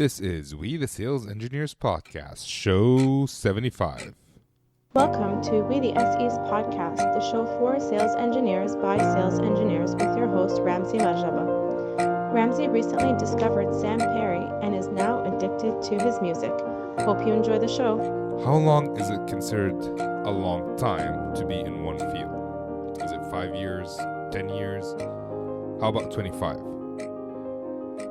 This is We the Sales Engineers Podcast, show 75. Welcome to We the SEs Podcast, the show for sales engineers by sales engineers with your host, Ramsey Majaba. Ramsey recently discovered Sam Perry and is now addicted to his music. Hope you enjoy the show. How long is it considered a long time to be in one field? Is it 5 years, 10 years? How about 25?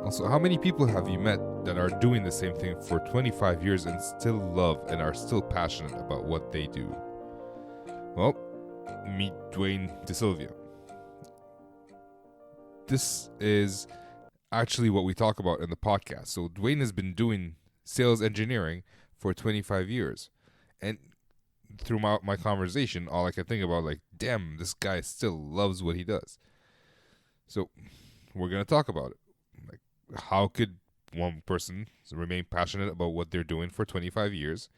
Also, how many people have you met that are doing the same thing for 25 years and still love and are still passionate about what they do? Well, meet Dwayne DeSylvia. This is actually what we talk about in the podcast. So Dwayne has been doing sales engineering for 25 years. And through my conversation, all I can think about, like, damn, this guy still loves what he does. So we're going to talk about it. Like, how could one person remain passionate about what they're doing for 25 years?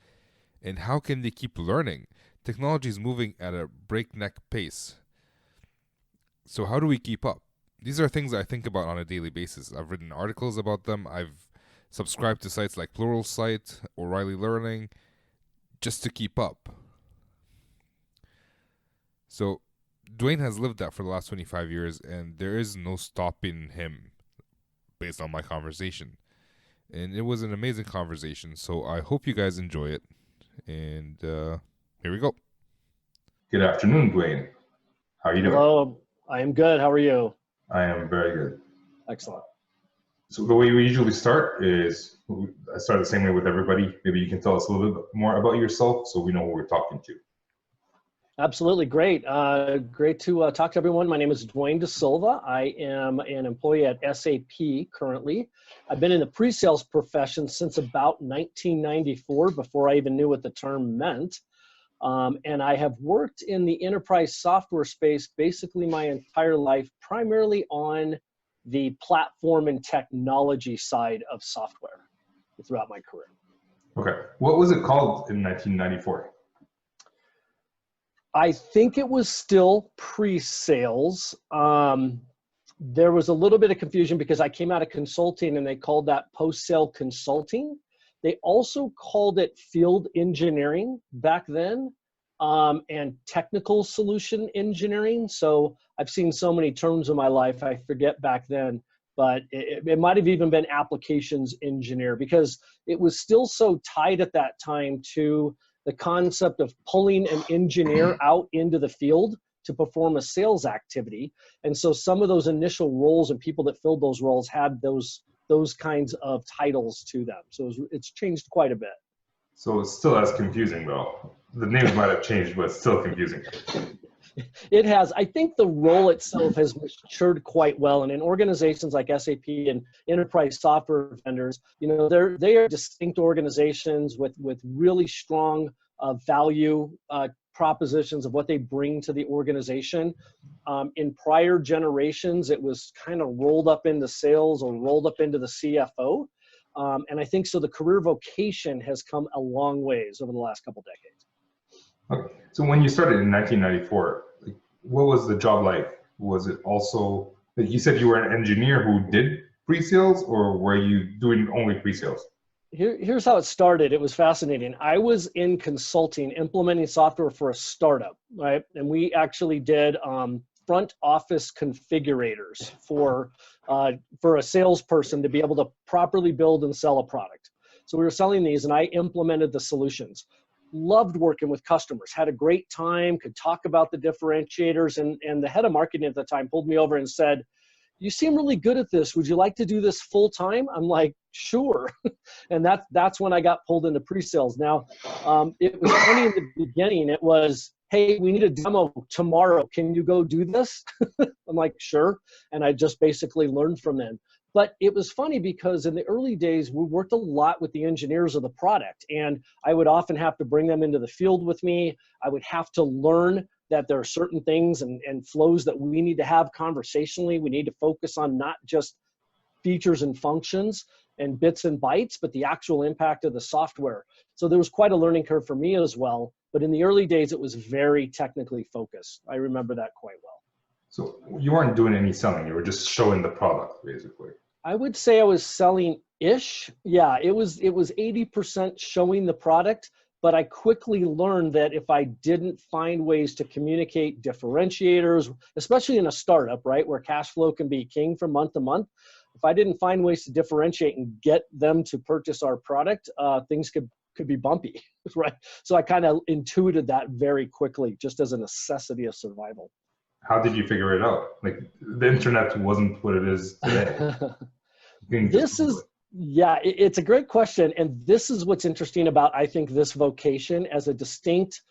And how can they keep learning? Technology is moving at a breakneck pace. So how do we keep up? These are things I think about on a daily basis. I've written articles about them. I've subscribed to sites like Pluralsight, O'Reilly Learning, just to keep up. So Dwayne has lived that for the last 25 years, and there is no stopping him based on my conversation. And it was an amazing conversation, so I hope you guys enjoy it. And here we go. Good afternoon, Dwayne. How are you doing? Hello, I am good. How are you? I am very good. Excellent. So the way we usually start is, I start the same way with everybody. Maybe you can tell us a little bit more about yourself so we know who we're talking to. Absolutely. Great. Great to talk to everyone. My name is Dwayne DeSylvia. I am an employee at SAP currently. I've been in the pre-sales profession since about 1994, before I even knew what the term meant. And I have worked in the enterprise software space basically my entire life, primarily on the platform and technology side of software throughout my career. Okay. What was it called in 1994? I think it was still pre-sales. There was a little bit of confusion because I came out of consulting and they called that post-sale consulting. They also called it field engineering back then, and technical solution engineering. So I've seen so many terms in my life, I forget back then, but it might have even been applications engineer, because it was still so tied at that time to the concept of pulling an engineer out into the field to perform a sales activity. And so some of those initial roles and people that filled those roles had those kinds of titles to them. So it's changed quite a bit. So it's still as confusing though. The names might have changed, but it's still confusing. It has. I think the role itself has matured quite well. And in organizations like SAP and enterprise software vendors, they are distinct organizations with really strong value propositions of what they bring to the organization. In prior generations, it was kind of rolled up into sales or rolled up into the CFO. And I think so the career vocation has come a long ways over the last couple decades. Okay. So when you started in 1994, what was the job like? Was it also, like you said, you were an engineer who did pre-sales, or were you doing only pre-sales? Here's how it started. It was fascinating. I was in consulting, implementing software for a startup, right? And we actually did front office configurators for a salesperson to be able to properly build and sell a product. So we were selling these, and I implemented the solutions. Loved working with customers, had a great time, could talk about the differentiators, and the head of marketing at the time pulled me over and said, "You seem really good at this. Would you like to do this full time?" I'm like, "Sure." And that's when I got pulled into pre-sales. Now, it was funny in the beginning. It was, "Hey, we need a demo tomorrow. Can you go do this?" I'm like, "Sure." And I just basically learned from them. But it was funny because in the early days, we worked a lot with the engineers of the product, and I would often have to bring them into the field with me. I would have to learn that there are certain things and flows that we need to have conversationally. We need to focus on not just features and functions and bits and bytes, but the actual impact of the software. So there was quite a learning curve for me as well. But in the early days, it was very technically focused. I remember that quite well. So you weren't doing any selling, you were just showing the product, basically. I would say I was selling ish. Yeah, it was 80% showing the product, but I quickly learned that if I didn't find ways to communicate differentiators, especially in a startup, right, where cash flow can be king from month to month, if I didn't find ways to differentiate and get them to purchase our product, things could be bumpy, right? So I kind of intuited that very quickly, just as a necessity of survival. How did you figure it out? Like the internet wasn't what it is today. This is, yeah, it's a great question. And this is what's interesting about, I think, this vocation as a distinct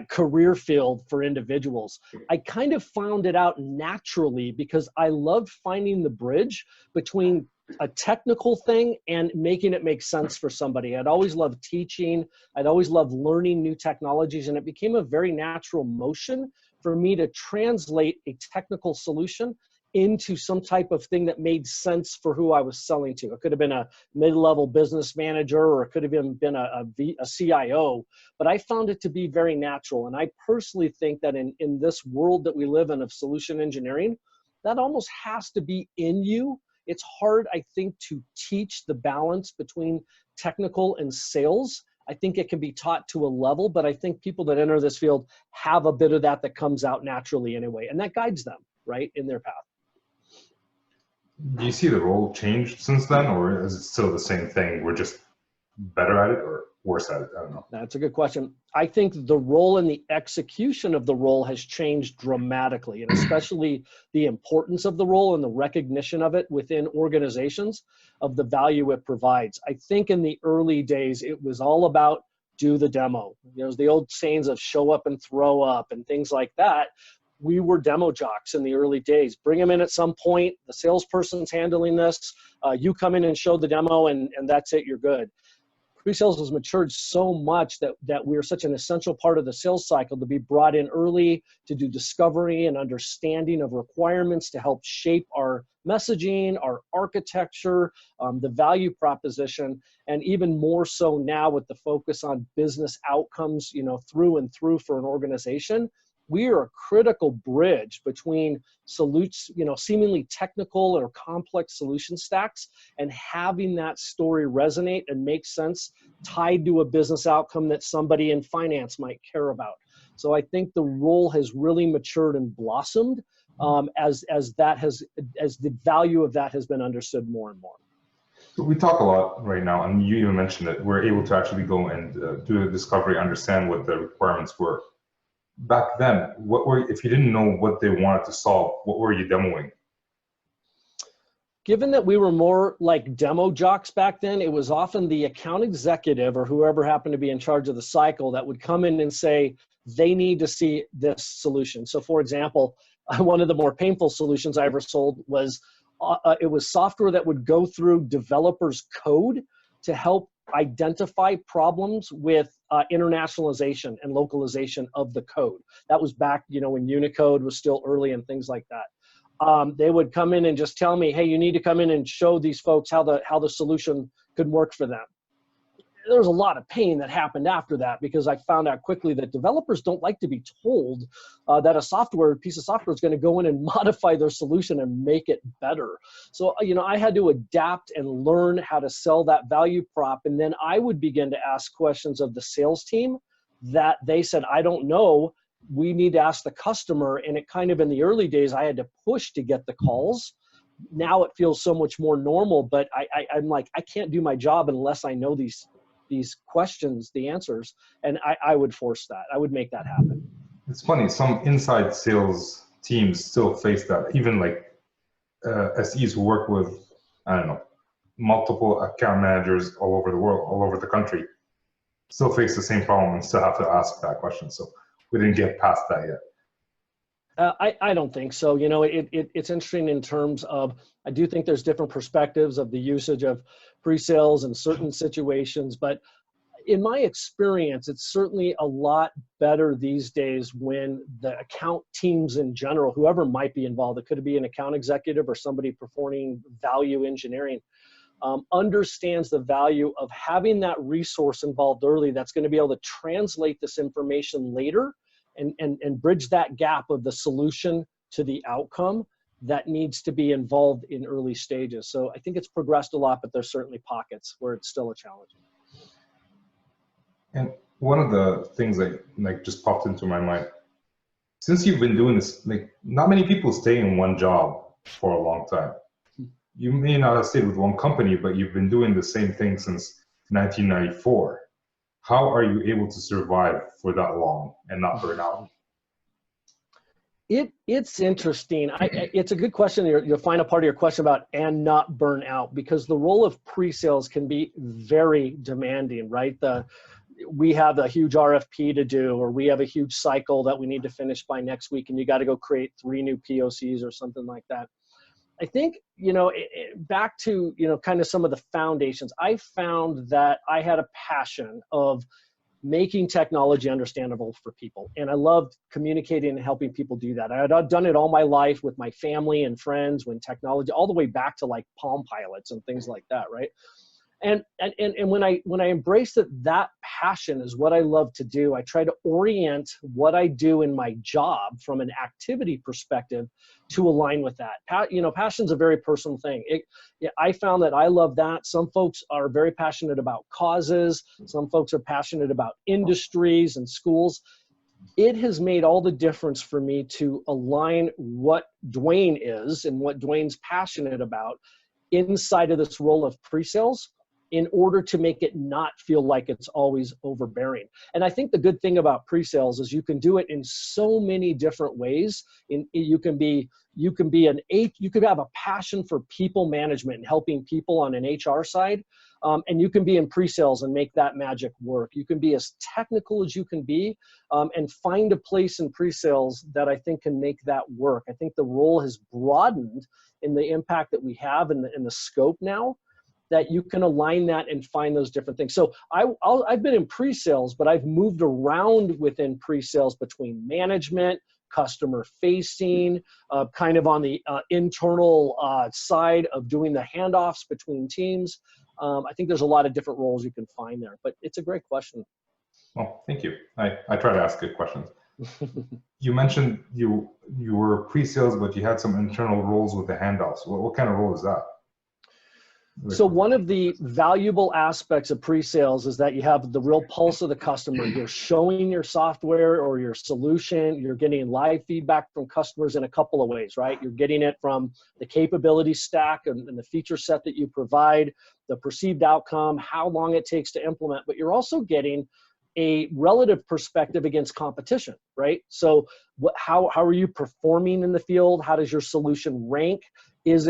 career field for individuals. I kind of found it out naturally because I loved finding the bridge between a technical thing and making it make sense for somebody. I'd always loved teaching. I'd always loved learning new technologies, and it became a very natural motion for me to translate a technical solution into some type of thing that made sense for who I was selling to. It could have been a mid-level business manager, or it could have even been a CIO, but I found it to be very natural. And I personally think that in this world that we live in of solution engineering, that almost has to be in you. It's hard, I think, to teach the balance between technical and sales. I think it can be taught to a level, but I think people that enter this field have a bit of that comes out naturally anyway, and that guides them, right, in their path. Do you see the role changed since then, or is it still the same thing? We're just better at it or worse at it? I don't know. That's a good question. I think the role and the execution of the role has changed dramatically, and especially the importance of the role and the recognition of it within organizations of the value it provides. I think in the early days, it was all about do the demo. There's the old sayings of show up and throw up and things like that. We were demo jocks in the early days. Bring them in at some point. The salesperson's handling this. You come in and show the demo, and that's it. You're good. Pre-sales has matured so much that we're such an essential part of the sales cycle to be brought in early to do discovery and understanding of requirements to help shape our messaging, our architecture, the value proposition, and even more so now with the focus on business outcomes, through and through for an organization. We are a critical bridge between seemingly technical or complex solution stacks, and having that story resonate and make sense tied to a business outcome that somebody in finance might care about. So I think the role has really matured and blossomed as the value of that has been understood more and more. So we talk a lot right now, and you even mentioned that we're able to actually go and do a discovery, understand what the requirements were. Back then, if you didn't know what they wanted to solve, what were you demoing? Given that we were more like demo jocks back then, it was often the account executive or whoever happened to be in charge of the cycle that would come in and say, they need to see this solution. So for example, one of the more painful solutions I ever sold was, it was software that would go through developers' code to help identify problems with internationalization and localization of the code. That was back, when Unicode was still early and things like that. They would come in and just tell me, hey, you need to come in and show these folks how the solution could work for them. There was a lot of pain that happened after that, because I found out quickly that developers don't like to be told that a piece of software is going to go in and modify their solution and make it better. So, I had to adapt and learn how to sell that value prop. And then I would begin to ask questions of the sales team that they said, I don't know, we need to ask the customer. And it kind of, in the early days, I had to push to get the calls. Now it feels so much more normal, but I'm like, I can't do my job unless I know these questions, the answers, and I would force that. I would make that happen. It's funny, some inside sales teams still face that. Even like SEs who work with, I don't know, multiple account managers all over the world, all over the country, still face the same problem and still have to ask that question. So we didn't get past that yet. I don't think so. It's interesting in terms of, I do think there's different perspectives of the usage of pre-sales in certain situations, but in my experience, it's certainly a lot better these days when the account teams in general, whoever might be involved, it could be an account executive or somebody performing value engineering, understands the value of having that resource involved early that's going to be able to translate this information later and bridge that gap of the solution to the outcome that needs to be involved in early stages. So I think it's progressed a lot, but there's certainly pockets where it's still a challenge. And one of the things that like just popped into my mind, since you've been doing this, like not many people stay in one job for a long time. You may not have stayed with one company, but you've been doing the same thing since 1994. How are you able to survive for that long and not burn out? It's interesting. It's a good question. You'll find a part of your question about and not burn out, because the role of pre-sales can be very demanding, right? We have a huge RFP to do, or we have a huge cycle that we need to finish by next week, and you got to go create 3 new POCs or something like that. I think, back to, kind of some of the foundations, I found that I had a passion of making technology understandable for people. And I loved communicating and helping people do that. I had done it all my life with my family and friends when technology, all the way back to like Palm Pilots and things like that, right? And when I embraced that passion is what I love to do. I try to orient what I do in my job from an activity perspective to align with that. Passion's a very personal thing. I found that I love that. Some folks are very passionate about causes. Some folks are passionate about industries and schools. It has made all the difference for me to align what Dwayne is and what Dwayne's passionate about inside of this role of pre-sales, in order to make it not feel like it's always overbearing. And I think the good thing about pre-sales is you can do it in so many different ways. You could have a passion for people management and helping people on an HR side, and you can be in pre-sales and make that magic work. You can be as technical as you can be, and find a place in pre-sales that I think can make that work. I think the role has broadened in the impact that we have in the scope now, that you can align that and find those different things. So I've been in pre-sales, but I've moved around within pre-sales between management, customer facing, kind of on the internal side of doing the handoffs between teams. I think there's a lot of different roles you can find there, but it's a great question. Well, thank you. I try to ask good questions. You mentioned you were pre-sales, but you had some internal roles with the handoffs. What kind of role is that? So one of the valuable aspects of pre-sales is that you have the real pulse of the customer. You're showing your software or your solution. You're getting live feedback from customers in a couple of ways, right? You're getting it from the capability stack and the feature set that you provide, the perceived outcome, how long it takes to implement, but you're also getting a relative perspective against competition, right? So how are you performing in the field? How does your solution rank? Is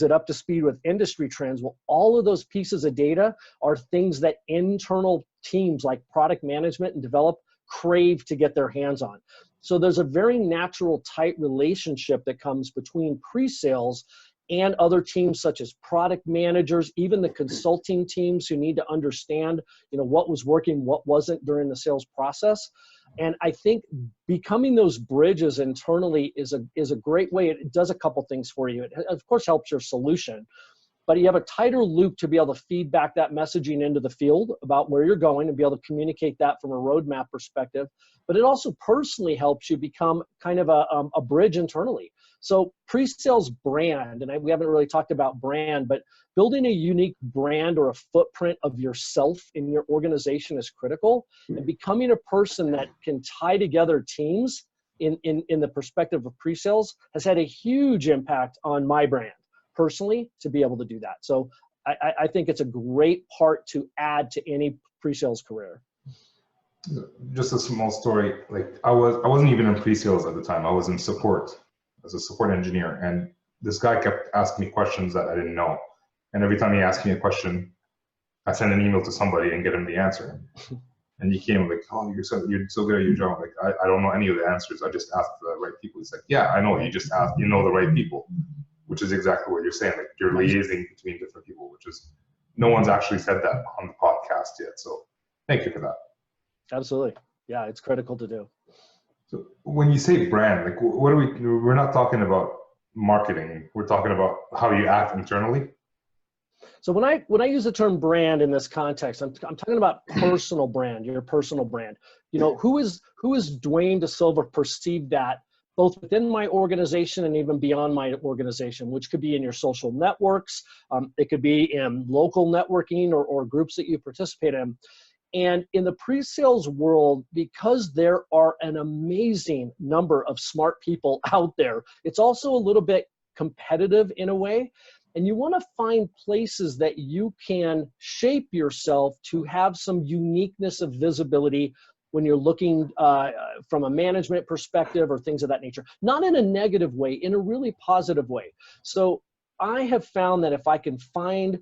it up to speed with industry trends? Well, all of those pieces of data are things that internal teams like product management and develop crave to get their hands on. So there's a very natural, tight relationship that comes between pre-sales and other teams such as product managers, even the consulting teams who need to understand, what was working, what wasn't during the sales process. And I think becoming those bridges internally is a great way. It does a couple things for you. It, of course, helps your solution, but you have a tighter loop to be able to feed back that messaging into the field about where you're going and be able to communicate that from a roadmap perspective. But it also personally helps you become kind of a bridge internally. So pre-sales brand, and we haven't really talked about brand, but building a unique brand or a footprint of yourself in your organization is critical. And becoming a person that can tie together teams in the perspective of pre-sales has had a huge impact on my brand personally to be able to do that. So I think it's a great part to add to any pre-sales career. Just a small story. Like I wasn't even in pre-sales at the time. I was in support as a support engineer, and this guy kept asking me questions that I didn't know. And every time he asked me a question, I send an email to somebody and get him the answer. And he came like, "Oh, you're so good at your job." Like, I don't know any of the answers. I just asked the right people. He's like, "Yeah, I know. You just asked. You know the right people," which is exactly what you're saying. Like you're liaising between different people, which is no one's actually said that on the podcast yet. So thank you for that. Absolutely. Yeah, it's critical to do. So when you say brand, like what are we're not talking about marketing. We're talking about how you act internally. So when I use the term brand in this context, I'm talking about personal brand, your personal brand. Who is Dwayne DeSylvia perceived at both within my organization and even beyond my organization, which could be in your social networks. It could be in local networking or groups that you participate in. And in the pre-sales world, because there are an amazing number of smart people out there, it's also a little bit competitive in a way. And you want to find places that you can shape yourself to have some uniqueness of visibility when you're looking from a management perspective or things of that nature. Not in a negative way, in a really positive way. So I have found that if I can find,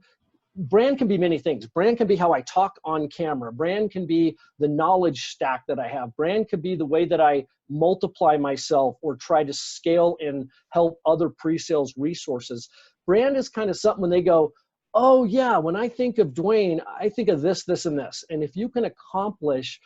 brand can be many things. Brand can be how I talk on camera. Brand can be the knowledge stack that I have. Brand could be the way that I multiply myself or try to scale and help other pre-sales resources. Brand is kind of something when they go, oh yeah, when I think of Dwayne, I think of this, this, and this. And if you can accomplish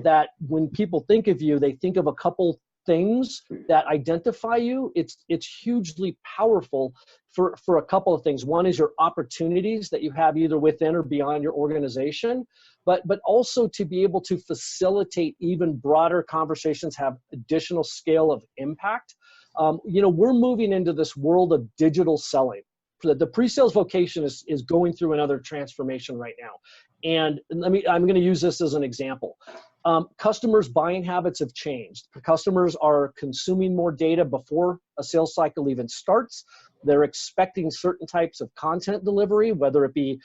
that, when people think of you, they think of a couple things that identify you, it's hugely powerful for a couple of things. One is your opportunities that you have either within or beyond your organization, but also to be able to facilitate even broader conversations, have additional scale of impact. We're moving into this world of digital selling. The pre-sales vocation is going through another transformation right now. And I'm going to use this as an example. Customers' buying habits have changed. Customers are consuming more data before a sales cycle even starts. They're expecting certain types of content delivery, whether it be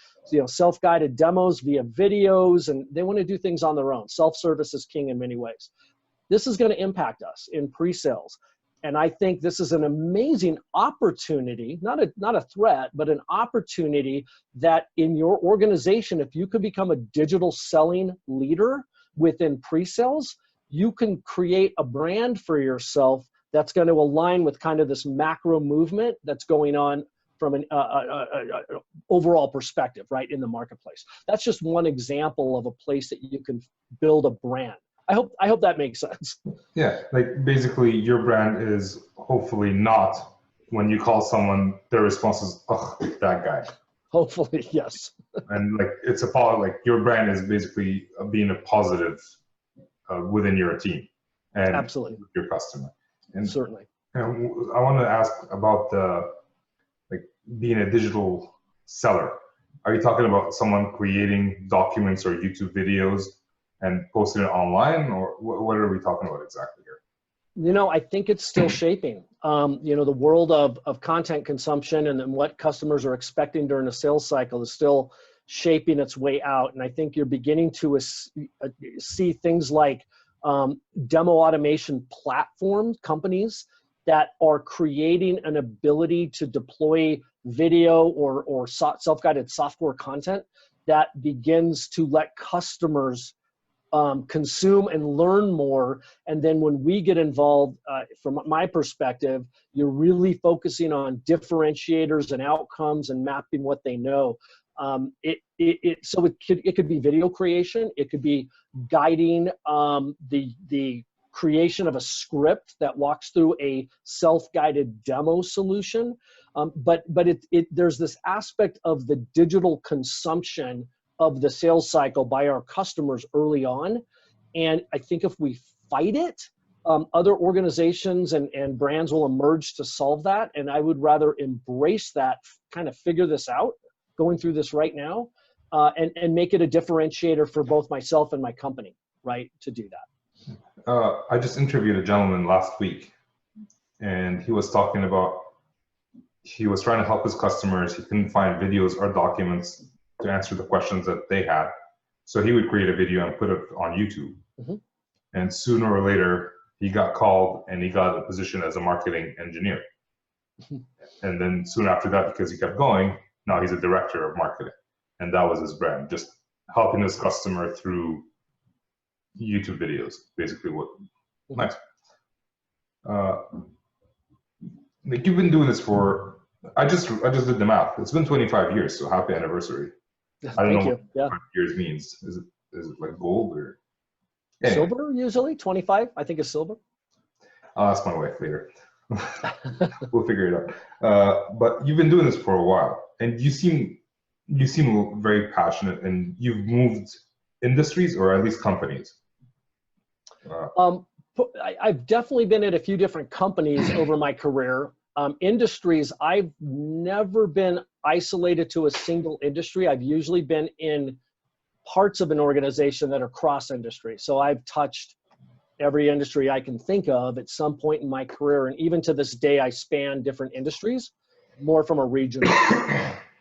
self-guided demos via videos, and they want to do things on their own. Self-service is king in many ways. This is going to impact us in pre-sales. And I think this is an amazing opportunity, not a threat, but an opportunity that in your organization, if you could become a digital selling leader within pre-sales, you can create a brand for yourself that's going to align with kind of this macro movement that's going on from an overall perspective, right, in the marketplace. That's just one example of a place that you can build a brand. I hope that makes sense. Yeah, like basically your brand is hopefully not when you call someone, their response is, "Oh, that guy." Hopefully, yes. And like like your brand is basically being a positive within your team and Absolutely. your customer. And certainly. I want to ask about being a digital seller. Are you talking about someone creating documents or YouTube videos and posting it online, or what are we talking about exactly here? I think it's still shaping. The world of content consumption and then what customers are expecting during a sales cycle is still shaping its way out. And I think you're beginning to see things like demo automation platform companies that are creating an ability to deploy video or self-guided software content that begins to let customers consume and learn more. And then when we get involved, from my perspective, you're really focusing on differentiators and outcomes and mapping what they know. So it could be video creation. It could be guiding the creation of a script that walks through a self-guided demo solution. But there's this aspect of the digital consumption of the sales cycle by our customers early on. And I think if we fight it, other organizations and brands will emerge to solve that. And I would rather embrace that, kind of figure this out, going through this right now, and make it a differentiator for both myself and my company, right, to do that. I just interviewed a gentleman last week, and he was talking about, he was trying to help his customers. He couldn't find videos or documents to answer the questions that they had. So he would create a video and put it on YouTube. Mm-hmm. And sooner or later, he got called and he got a position as a marketing engineer. Mm-hmm. And then soon after that, because he kept going, now he's a director of marketing. And that was his brand, just helping his customer through YouTube videos, basically. What nice. Like you've been doing this for, I just did the math. It's been 25 years, so happy anniversary. I don't know what 25 years means. Is it like gold or anyway. Silver usually? 25, I think is silver. I'll ask my wife later. We'll figure it out. But you've been doing this for a while, and you seem very passionate, and you've moved industries or at least companies. I've definitely been at a few different companies over my career. Industries, I've never been isolated to a single industry. I've usually been in parts of an organization that are cross-industry. So I've touched every industry I can think of at some point in my career. And even to this day, I span different industries, more from a regional.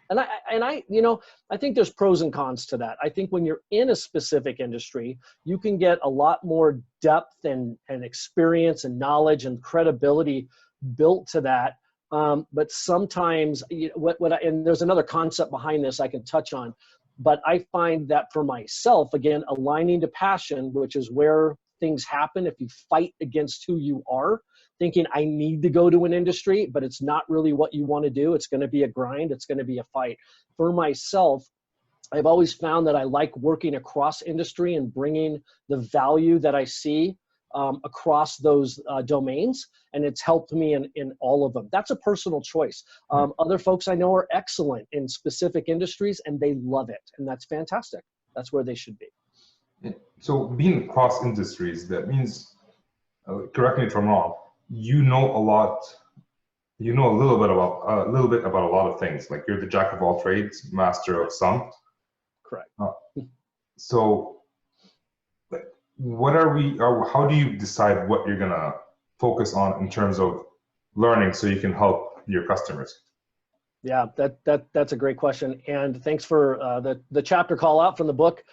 And I think there's pros and cons to that. I think when you're in a specific industry, you can get a lot more depth and experience and knowledge and credibility built to that. But sometimes, and there's another concept behind this I can touch on, but I find that for myself, again, aligning to passion, which is where things happen if you fight against who you are, thinking I need to go to an industry, but it's not really what you want to do. It's going to be a grind. It's going to be a fight. For myself, I've always found that I like working across industry and bringing the value that I see across those domains, and it's helped me in all of them. That's a personal choice. Other folks I know are excellent in specific industries, and they love it, and that's fantastic. That's where they should be. So being across industries, that means, correct me if I'm wrong, you know a little bit about a lot of things. Like you're the jack of all trades, master of some. Correct. So how do you decide what you're gonna focus on in terms of learning so you can help your customers? Yeah, that's a great question. And thanks for the chapter call out from the book.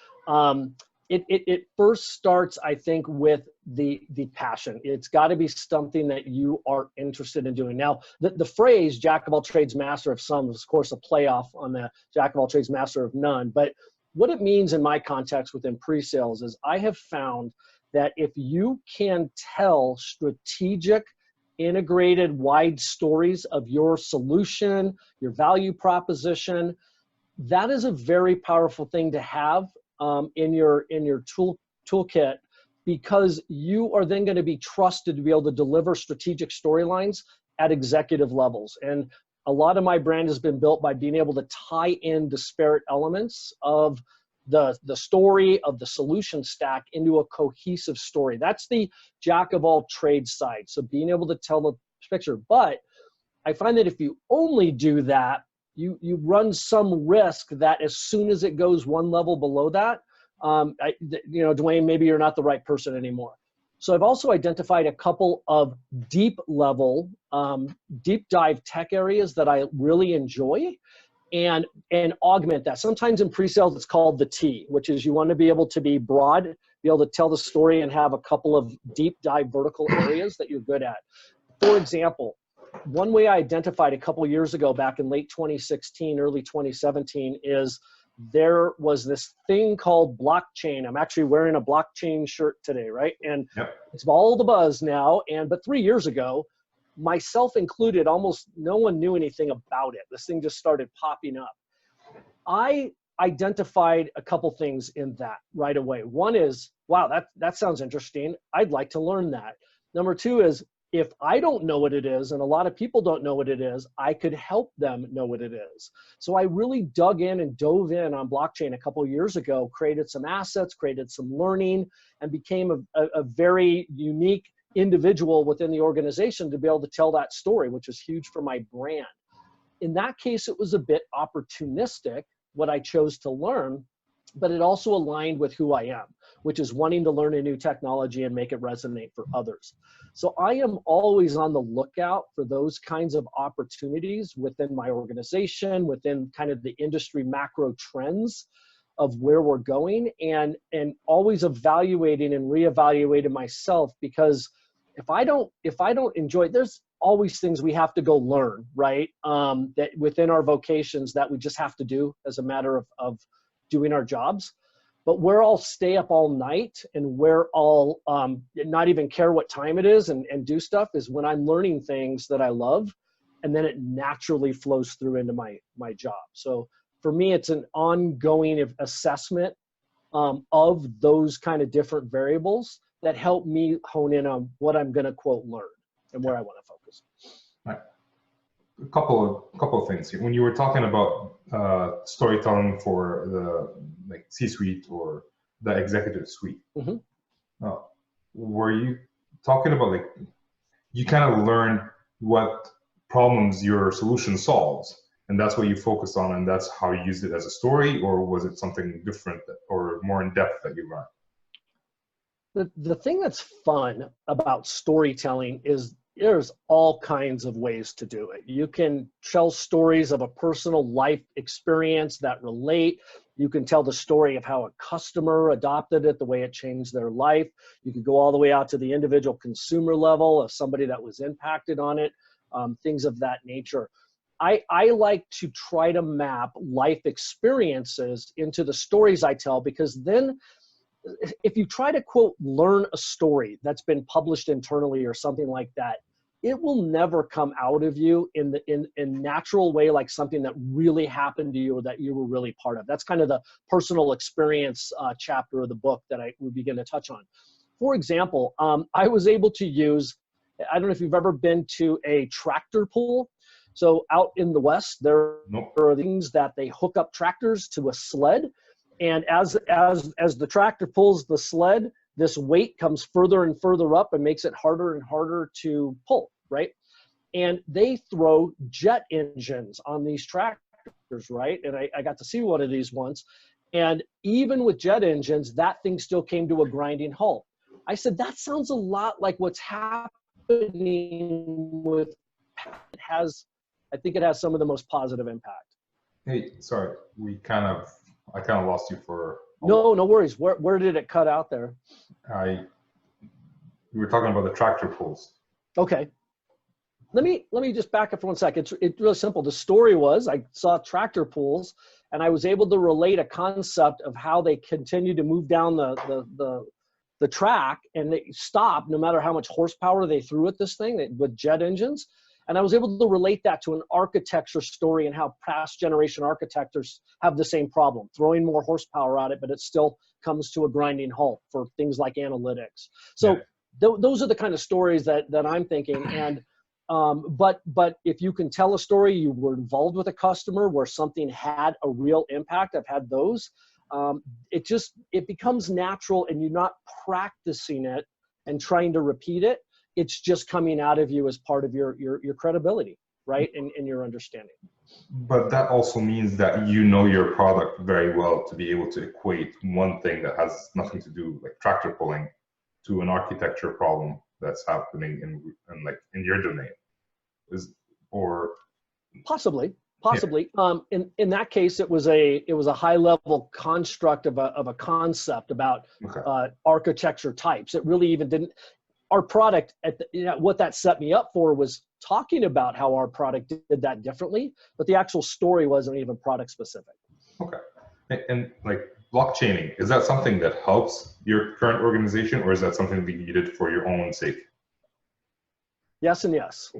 It first starts, I think, with the passion. It's got to be something that you are interested in doing. Now, the phrase "jack of all trades, master of some" is, of course, a playoff on the "jack of all trades, master of none." But what it means in my context within pre-sales is I have found that if you can tell strategic, integrated, wide stories of your solution, your value proposition, that is a very powerful thing to have in your toolkit, because you are then going to be trusted to be able to deliver strategic storylines at executive levels. And a lot of my brand has been built by being able to tie in disparate elements of the story of the solution stack into a cohesive story. That's the jack of all trades side. So being able to tell the picture. But I find that if you only do that, you run some risk that as soon as it goes one level below that, Dwayne, maybe you're not the right person anymore. So I've also identified a couple of deep level, deep dive tech areas that I really enjoy and augment that. Sometimes in pre-sales, it's called the T, which is you want to be able to be broad, be able to tell the story and have a couple of deep dive vertical areas that you're good at. For example, one way I identified a couple years ago, back in late 2016, early 2017, is there was this thing called blockchain. I'm actually wearing a blockchain shirt today, right? And It's all the buzz now. But 3 years ago, myself included, almost no one knew anything about it. This thing just started popping up. I identified a couple things in that right away. One is, wow, that sounds interesting. I'd like to learn that. Number two is, if I don't know what it is, and a lot of people don't know what it is, I could help them know what it is. So I really dug in and dove in on blockchain a couple of years ago, created some assets, created some learning, and became a very unique individual within the organization to be able to tell that story, which is huge for my brand. In that case, it was a bit opportunistic, what I chose to learn, but it also aligned with who I am, which is wanting to learn a new technology and make it resonate for others. So I am always on the lookout for those kinds of opportunities within my organization, within kind of the industry macro trends of where we're going, and always evaluating and reevaluating myself, because if I don't enjoy it, there's always things we have to go learn, right? That within our vocations that we just have to do as a matter of doing our jobs. But where I'll stay up all night and where I'll not even care what time it is and do stuff is when I'm learning things that I love, and then it naturally flows through into my job. So for me, it's an ongoing assessment of those kind of different variables that help me hone in on what I'm going to quote learn and where I want to focus. Right. A couple of things. When you were talking about storytelling for the C-suite or the executive suite, were you talking about like you kind of learn what problems your solution solves, and that's what you focus on, and that's how you used it as a story, or was it something different or more in depth that you learned? The thing that's fun about storytelling is there's all kinds of ways to do it. You can tell stories of a personal life experience that relate. You can tell the story of how a customer adopted it, the way it changed their life. You could go all the way out to the individual consumer level of somebody that was impacted on it, things of that nature. I like to try to map life experiences into the stories I tell, because then if you try to, quote, learn a story that's been published internally or something like that, it will never come out of you in natural way, like something that really happened to you or that you were really part of. That's kind of the personal experience chapter of the book that I would begin to touch on. For example, I was able to use, I don't know if you've ever been to a tractor pull. So out in the West, there are things that they hook up tractors to a sled. And as the tractor pulls the sled, this weight comes further and further up and makes it harder and harder to pull, right? And they throw jet engines on these tractors, right? And I got to see one of these once. And even with jet engines, that thing still came to a grinding halt. I said, that sounds a lot like what's happening with, I think it has some of the most positive impact. Hey, sorry, I kind of lost you for. No worries. Where did it cut out there? We were talking about the tractor pulls. Okay. Let me just back up for 1 second. It's really simple. The story was I saw tractor pulls, and I was able to relate a concept of how they continue to move down the track, and they stop no matter how much horsepower they threw at this thing with jet engines. And I was able to relate that to an architecture story and how past generation architects have the same problem, throwing more horsepower at it, but it still comes to a grinding halt for things like analytics. So those are the kind of stories that I'm thinking. And but if you can tell a story, you were involved with a customer where something had a real impact. I've had those. It becomes natural, and you're not practicing it and trying to repeat it. It's just coming out of you as part of your credibility, right? And your understanding. But that also means that you know your product very well to be able to equate one thing that has nothing to do, like tractor pulling, to an architecture problem that's happening in your domain. Possibly. Yeah. In that case, it was a high level construct of a concept about architecture types. It really even didn't. Our product, what that set me up for was talking about how our product did that differently, but the actual story wasn't even product specific. Okay. And like blockchaining, is that something that helps your current organization, or is that something that you did for your own sake? Yes and yes,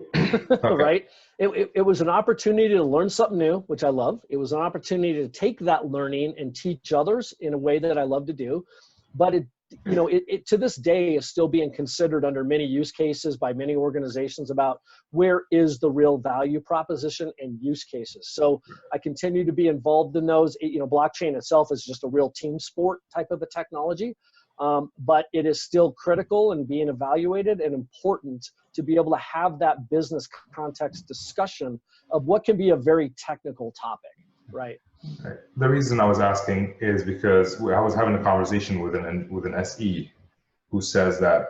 right? It was an opportunity to learn something new, which I love. It was an opportunity to take that learning and teach others in a way that I love to do. But it to this day is still being considered under many use cases by many organizations about where is the real value proposition and use cases. So I continue to be involved in those. Blockchain itself is just a real team sport type of a technology, but it is still critical and being evaluated and important to be able to have that business context discussion of what can be a very technical topic, right? The reason I was asking is because I was having a conversation with an SE who says that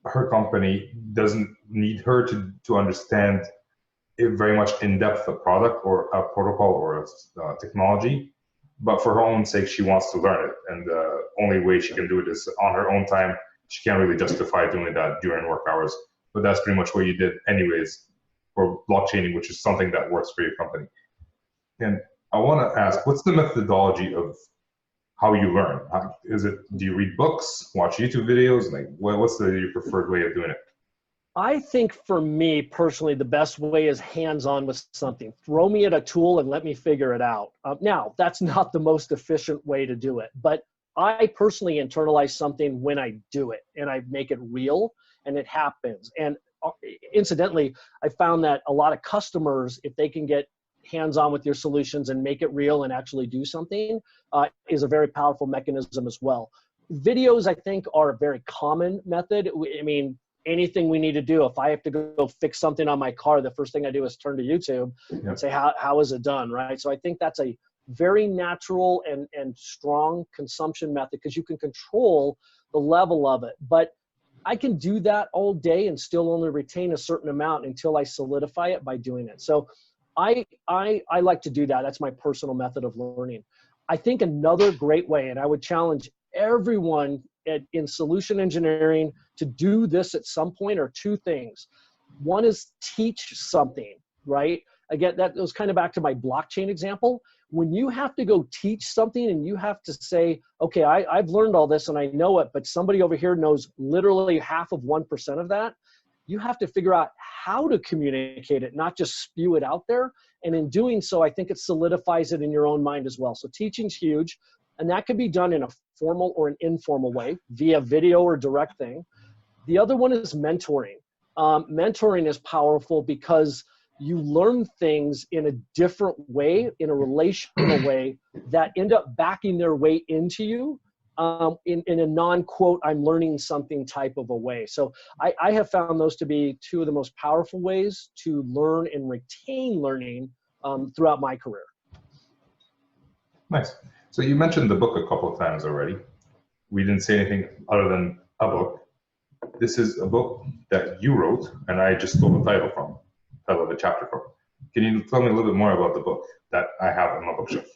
her company doesn't need her to understand it very much in depth a product or a protocol or a technology, but for her own sake, she wants to learn it. And the only way she can do it is on her own time. She can't really justify doing that during work hours, but that's pretty much what you did anyways for blockchaining, which is something that works for your company. And I want to ask, what's the methodology of how you learn? Do you read books, watch YouTube videos? Like, what's your preferred way of doing it? I think for me personally, the best way is hands-on with something. Throw me at a tool and let me figure it out. Now, that's not the most efficient way to do it, but I personally internalize something when I do it and I make it real and it happens. And incidentally, I found that a lot of customers, if they can get hands-on with your solutions and make it real and actually do something, is a very powerful mechanism as well. videos, I think, are a very common method. I mean, anything we need to do, if I have to go fix something on my car, the first thing I do is turn to YouTube and say, how is it done, right? So I think that's a very natural and strong consumption method because you can control the level of it. But I can do that all day and still only retain a certain amount until I solidify it by doing it. So I like to do that. That's my personal method of learning. I think another great way, and I would challenge everyone in solution engineering to do this at some point, are two things. One is teach something, right? Again, that goes kind of back to my blockchain example. When you have to go teach something and you have to say, okay, I've learned all this and I know it, but somebody over here knows literally half of 1% of that, you have to figure out how to communicate it, not just spew it out there. And in doing so, I think it solidifies it in your own mind as well. So teaching's huge, and that can be done in a formal or an informal way via video or direct thing. The other one is mentoring. Mentoring is powerful because you learn things in a different way, in a relational way, that end up backing their way into you in a non-quote, I'm learning something type of a way. So I have found those to be two of the most powerful ways to learn and retain learning throughout my career. Nice. So you mentioned the book a couple of times already. We didn't say anything other than a book. This is a book that you wrote, and I just stole the title of the chapter from. Can you tell me a little bit more about the book that I have on my bookshelf?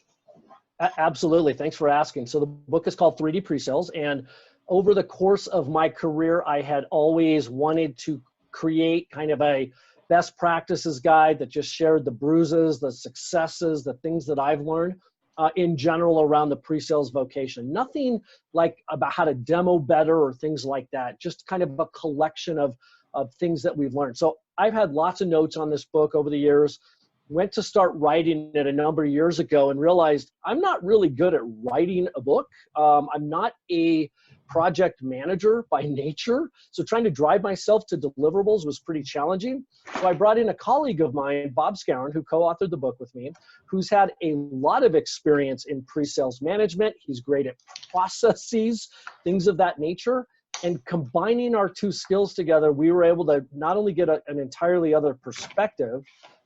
Absolutely. Thanks for asking. So the book is called 3D Pre-Sales, and over the course of my career, I had always wanted to create kind of a best practices guide that just shared the bruises, the successes, the things that I've learned in general around the pre-sales vocation. Nothing like about how to demo better or things like that, just kind of a collection of things that we've learned. So I've had lots of notes on this book over the years, went to start writing it a number of years ago and realized I'm not really good at writing a book. I'm not a project manager by nature. So trying to drive myself to deliverables was pretty challenging. So I brought in a colleague of mine, Bob Scowen, who co-authored the book with me, who's had a lot of experience in pre-sales management. He's great at processes, things of that nature. And combining our two skills together, we were able to not only get an entirely other perspective,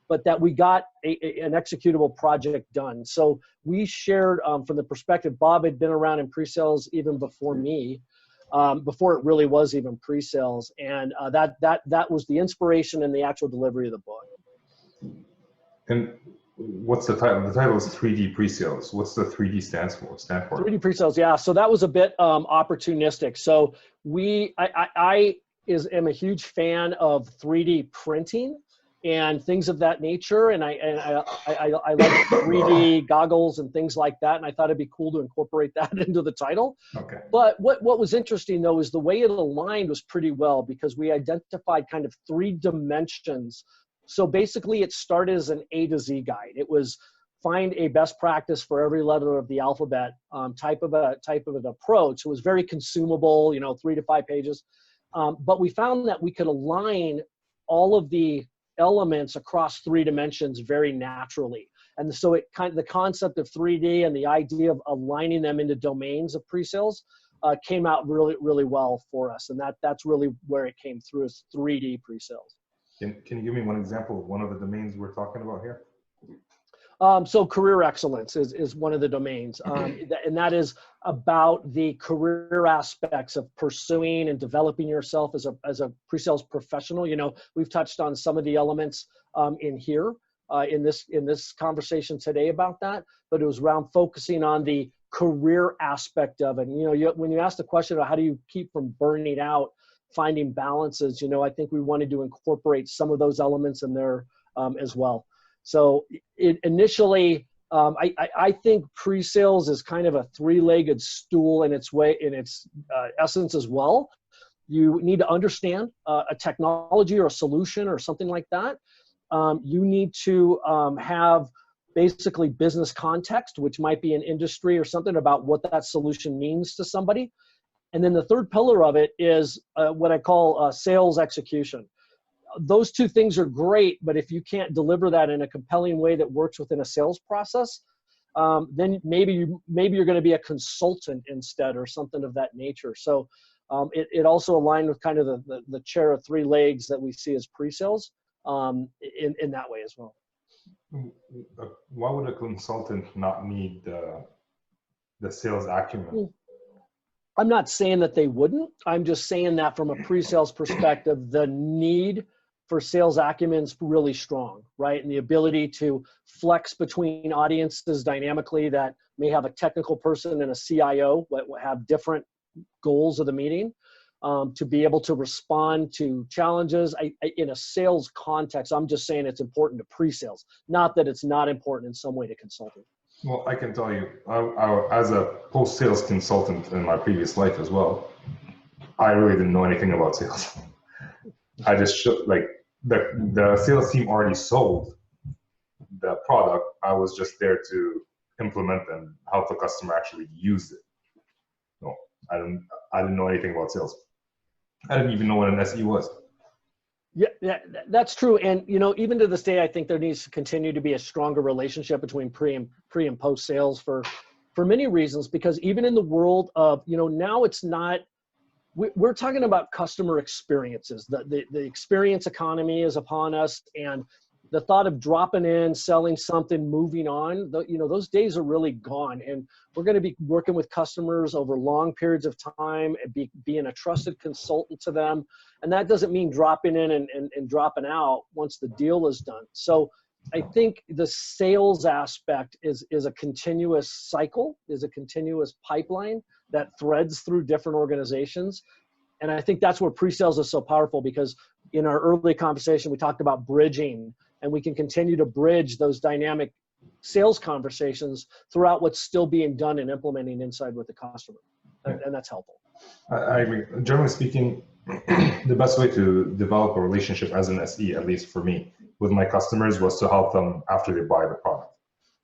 but that we got an executable project done. So we shared from the perspective, Bob had been around in pre-sales even before me, before it really was even pre-sales. And that was the inspiration and the actual delivery of the book. And what's the title? The title is 3D Pre-Sales. What's the 3D stand for? 3D Pre-Sales, yeah. So that was a bit opportunistic. So I am a huge fan of 3D printing and things of that nature, and I like 3D goggles and things like that, and I thought it'd be cool to incorporate that into the title. Okay. But what was interesting though is the way it aligned was pretty well, because we identified kind of 3 dimensions. So basically it started as an A to Z guide. It was find a best practice for every letter of the alphabet type of an approach. It was very consumable, 3 to 5 pages. But we found that we could align all of the elements across 3 dimensions very naturally. And so the concept of 3D and the idea of aligning them into domains of pre-sales came out really, really well for us. And that's really where it came through, is 3D pre-sales. Can you give me one example of one of the domains we're talking about here? So career excellence is one of the domains, and that is about the career aspects of pursuing and developing yourself as a pre-sales professional. We've touched on some of the elements in here in this conversation today about that, but it was around focusing on the career aspect of it. And, when you ask the question of how do you keep from burning out, finding balances, I think we wanted to incorporate some of those elements in there as well. So initially, I think pre-sales is kind of a 3-legged stool in its essence as well. You need to understand a technology or a solution or something like that. You need to have basically business context, which might be an industry or something about what that solution means to somebody. And then the third pillar of it is what I call sales execution. Those 2 things are great, but if you can't deliver that in a compelling way that works within a sales process, then maybe you're going to be a consultant instead or something of that nature. So it also aligned with kind of the chair of three legs that we see as pre-sales in that way as well. Why would a consultant not need the sales acumen? I'm not saying that they wouldn't. I'm just saying that from a pre-sales perspective, the need for sales acumen is really strong, right? And the ability to flex between audiences dynamically that may have a technical person and a CIO that have different goals of the meeting, to be able to respond to challenges. In a sales context, I'm just saying it's important to pre-sales, not that it's not important in some way to consulting. Well, I can tell you, as a post-sales consultant in my previous life as well, I really didn't know anything about sales. I just the sales team already sold the product. I was just there to implement and help the customer actually use it. No, I didn't know anything about sales. I didn't even know what an SE was. Yeah, that's true. And, even to this day, I think there needs to continue to be a stronger relationship between pre and post sales for many reasons, because even in the world of, now it's not, we're talking about customer experiences. The experience economy is upon us, and the thought of dropping in, selling something, moving on, those days are really gone. And we're going to be working with customers over long periods of time, and being a trusted consultant to them. And that doesn't mean dropping in and dropping out once the deal is done. So I think the sales aspect is a continuous cycle, is a continuous pipeline that threads through different organizations. And I think that's where pre-sales is so powerful, because in our early conversation, we talked about bridging, and we can continue to bridge those dynamic sales conversations throughout what's still being done and implementing inside with the customer. And that's helpful. I agree. Generally speaking, the best way to develop a relationship as an SE, at least for me, with my customers, was to help them after they buy the product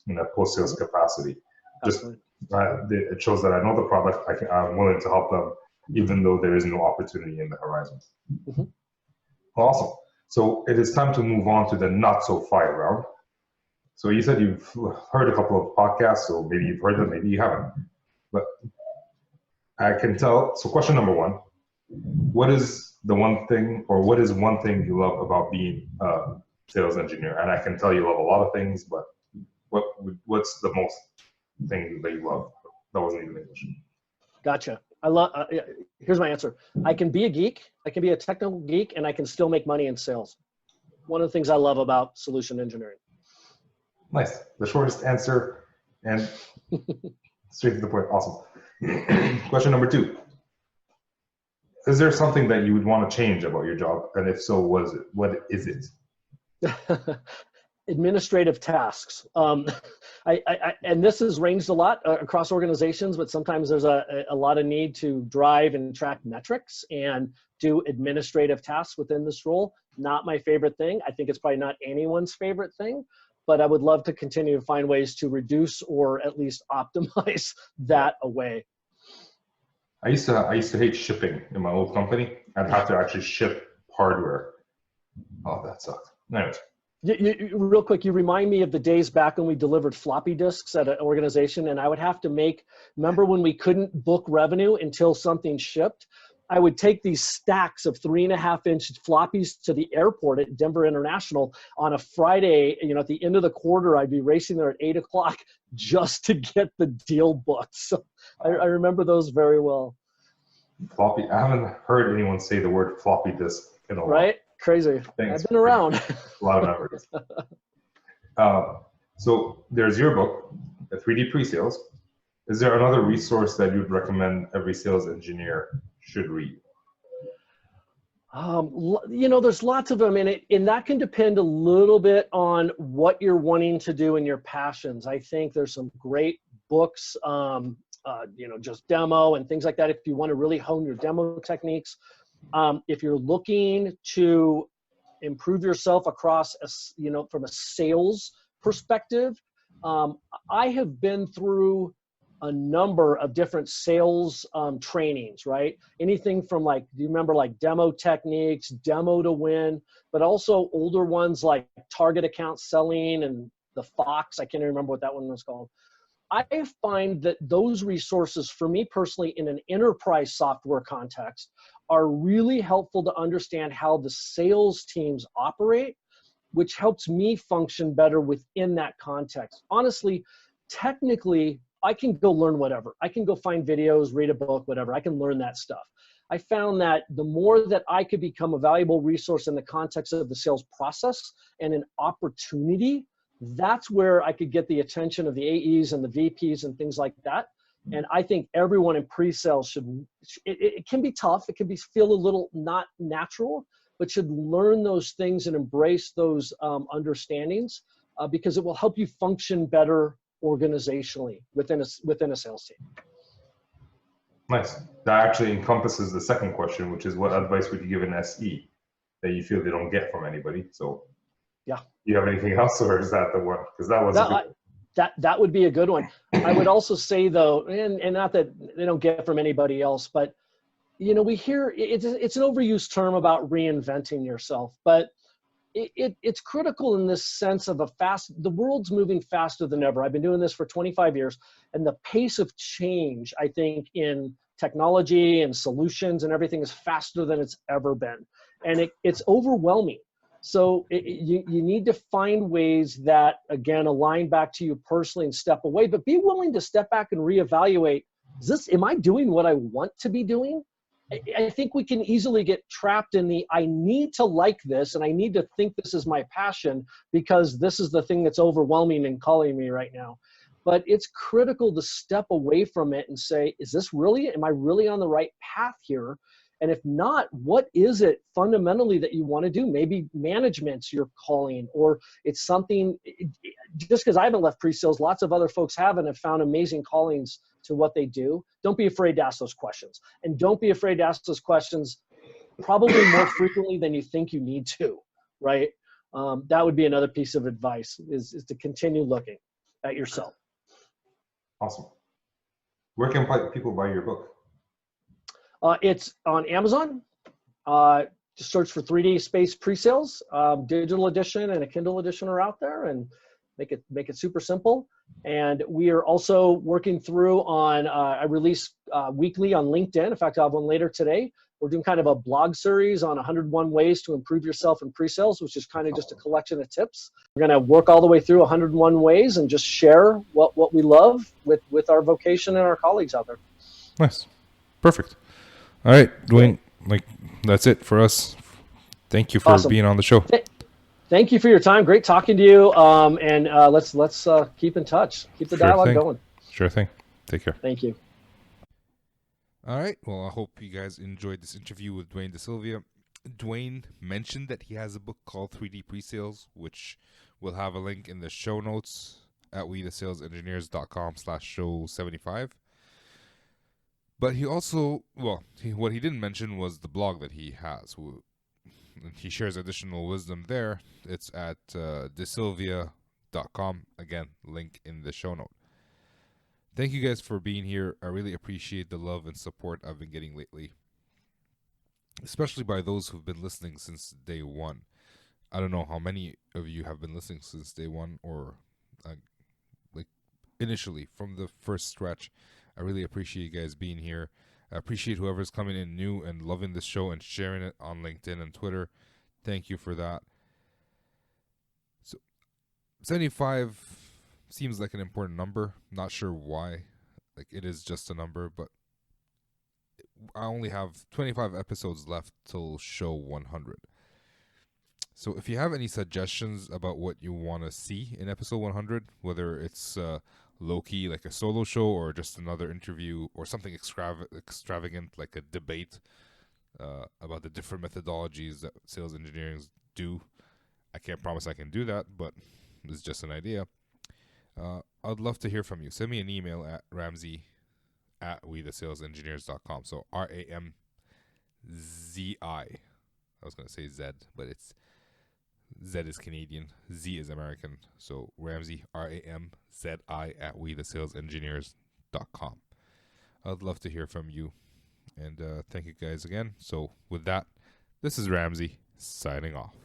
in a post-sales capacity. It shows that I know the product. I'm willing to help them, even though there is no opportunity in the horizon. Mm-hmm. Awesome. So it is time to move on to the not so fire round. So you said you've heard a couple of podcasts, so maybe you've heard them, maybe you haven't. But I can tell. So question number one, what is one thing you love about being a sales engineer? And I can tell you love a lot of things, but what's the most thing that you love? That wasn't even English. Gotcha. Here's my answer. I can be a geek. I can be a technical geek, and I can still make money in sales. One of the things I love about solution engineering. Nice. The shortest answer and straight to the point. Awesome. Question number two. Is there something that you would want to change about your job? And if so, what is it? Administrative tasks. And this has ranged a lot across organizations, but sometimes there's a lot of need to drive and track metrics and do administrative tasks within this role. Not my favorite thing. I think it's probably not anyone's favorite thing, but I would love to continue to find ways to reduce or at least optimize that away. I used to hate shipping in my old company. I'd have to actually ship hardware. Oh, that sucked. Anyways. Real quick, you remind me of the days back when we delivered floppy disks at an organization, and I would have to remember when we couldn't book revenue until something shipped? I would take these stacks of 3.5-inch floppies to the airport at Denver International on a Friday. At the end of the quarter, I'd be racing there at 8 o'clock just to get the deal booked. So I remember those very well. Floppy. I haven't heard anyone say the word floppy disk in a while. Right? Crazy. Thanks. I've been around. A lot of memories. So there's your book, the 3D Pre-Sales. Is there another resource that you'd recommend every sales engineer should read? There's lots of them, and that can depend a little bit on what you're wanting to do and your passions. I think there's some great books, just demo and things like that if you want to really hone your demo techniques. If you're looking to improve yourself across, from a sales perspective, I have been through a number of different sales trainings, right? Anything from do you remember demo techniques, demo to win, but also older ones like target account selling and the Fox. I can't even remember what that one was called. I find that those resources, for me personally, in an enterprise software context, are really helpful to understand how the sales teams operate, which helps me function better within that context. Honestly, technically, I can go learn whatever. I can go find videos, read a book, whatever. I can learn that stuff. I found that the more that I could become a valuable resource in the context of the sales process and an opportunity, that's where I could get the attention of the AEs and the VPs and things like that. And I think everyone in pre-sales should, it can be tough. It can feel a little not natural, but should learn those things and embrace those understandings because it will help you function better organizationally within a sales team. Nice. That actually encompasses the second question, which is what advice would you give an SE that you feel they don't get from anybody? So, yeah. Do you have anything else, or is that the one? Because that was a good one. That would be a good one. I would also say though, and not that they don't get from anybody else, but we hear it's an overused term about reinventing yourself, but it's critical in this sense of the world's moving faster than ever. I've been doing this for 25 years, and the pace of change, I think, in technology and solutions and everything is faster than it's ever been. And it's overwhelming. So you need to find ways that, again, align back to you personally and step away, but be willing to step back and reevaluate, am I doing what I want to be doing? I think we can easily get trapped in I need to like this and I need to think this is my passion because this is the thing that's overwhelming and calling me right now. But it's critical to step away from it and say, am I really on the right path here? And if not, what is it fundamentally that you want to do? Maybe management's your calling, or it's something, just because I haven't left pre-sales, lots of other folks have and have found amazing callings to what they do. Don't be afraid to ask those questions. And don't be afraid to ask those questions probably more frequently than you think you need to, right? That would be another piece of advice is to continue looking at yourself. Awesome. Where can people buy your book? It's on Amazon. Just search for 3D Space Pre-Sales. Digital edition and a Kindle edition are out there, and make it super simple. And we are also working through on, I release weekly on LinkedIn. In fact, I'll have one later today. We're doing kind of a blog series on 101 ways to improve yourself in pre-sales, which is kind of just a collection of tips. We're going to work all the way through 101 ways and just share what we love with our vocation and our colleagues out there. Nice. Perfect. All right, Dwayne, that's it for us. Thank you for being on the show. Thank you for your time. Great talking to you. And let's keep in touch. Keep the dialogue going. Sure thing. Take care. Thank you. All right. Well, I hope you guys enjoyed this interview with Dwayne DeSylvia. Dwayne mentioned that he has a book called 3D Pre-Sales, which we'll have a link in the show notes at WeTheSalesEngineers.com/show75. But he also, what he didn't mention was the blog that he has. He shares additional wisdom there. It's at DeSylvia.com. Again, link in the show note. Thank you guys for being here. I really appreciate the love and support I've been getting lately, especially by those who've been listening since day one. I don't know how many of you have been listening since day one or initially from the first stretch. I really appreciate you guys being here. I appreciate whoever's coming in new and loving this show and sharing it on LinkedIn and Twitter. Thank you for that. So 75 seems like an important number. Not sure why. It is just a number, but I only have 25 episodes left till show 100. So if you have any suggestions about what you want to see in episode 100, whether it's low-key like a solo show or just another interview or something extravagant like a debate about the different methodologies that sales engineering do, I can't promise I can do that, but it's just an idea. I'd love to hear from you. Send me an email at ramsey@WeTheSalesEngineers.com. So RAMZI. I was going to say Z, but it's Z is Canadian, Z is American. So Ramsey, RAMZI@WeTheSalesEngineers.com. I'd love to hear from you. And thank you guys again. So with that, this is Ramsey signing off.